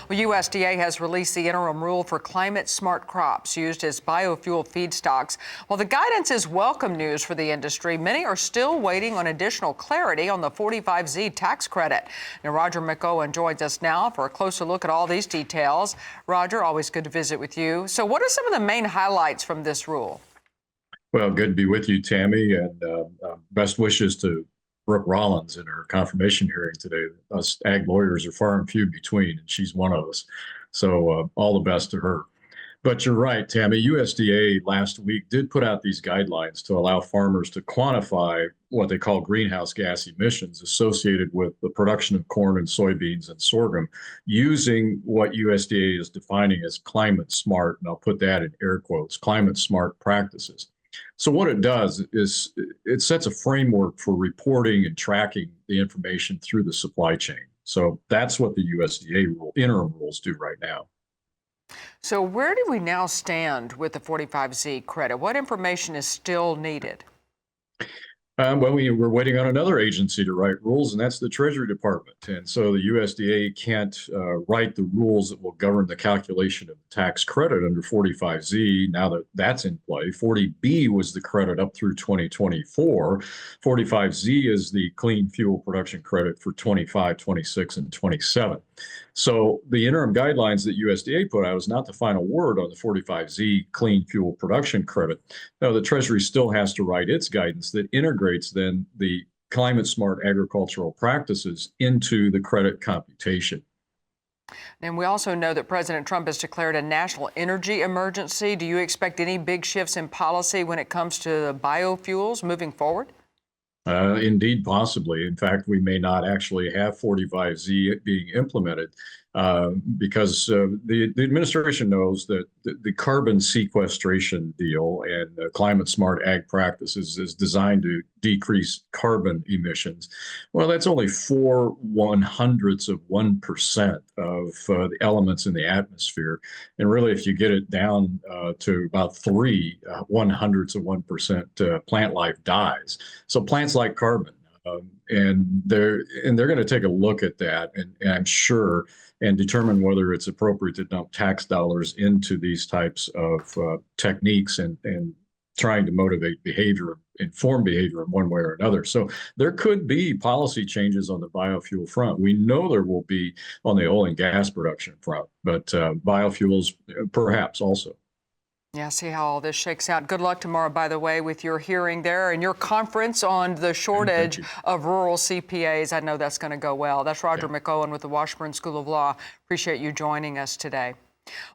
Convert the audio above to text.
Well, USDA has released the interim rule for climate-smart crops used as biofuel feedstocks. While the guidance is welcome news for the industry, many are still waiting on additional clarity on the 45Z tax credit. Now, Roger McEowen joins us now for a closer look at all these details. Roger, always good to visit with you. So what are some of the main highlights from this rule? Well, good to be with you, Tammy, and best wishes to Brooke Rollins in her confirmation hearing today. Us ag lawyers are far and few between, and she's one of us. So all the best to her. But you're right, Tammy. USDA last week did put out these guidelines to allow farmers to quantify what they call greenhouse gas emissions associated with the production of corn and soybeans and sorghum using what USDA is defining as climate smart, and I'll put that in air quotes, climate smart practices. So what it does is it sets a framework for reporting and tracking the information through the supply chain. So that's what the USDA interim rules do right now. So where do we now stand with the 45Z credit? What information is still needed? Well, we're waiting on another agency to write rules, and that's the Treasury Department. And so the USDA can't write the rules that will govern the calculation of the tax credit under 45Z. Now that that's in play, 40B was the credit up through 2024. 45Z is the clean fuel production credit for 25, 26, and 27. So the interim guidelines that USDA put out is not the final word on the 45Z clean fuel production credit. No, the Treasury still has to write its guidance that integrates then the climate smart agricultural practices into the credit computation. And we also know that President Trump has declared a national energy emergency. Do you expect any big shifts in policy when it comes to biofuels moving forward? Indeed, possibly. In fact, we may not actually have 45Z being implemented because the administration knows that the carbon sequestration deal and climate smart ag practices is designed to decrease carbon emissions. Well, that's only 0.04% of the elements in the atmosphere. And really, if you get it down to about 0.03%, plant life dies. So plants like carbon. And they're going to take a look at that, and I'm sure, and determine whether it's appropriate to dump tax dollars into these types of techniques and trying to motivate behavior, inform behavior in one way or another. So there could be policy changes on the biofuel front. We know there will be on the oil and gas production front, but biofuels perhaps also. Yeah, see how all this shakes out. Good luck tomorrow, by the way, with your hearing there and your conference on the shortage of rural CPAs. I know that's going to go well. That's Roger McEowen with the Washburn School of Law. Appreciate you joining us today.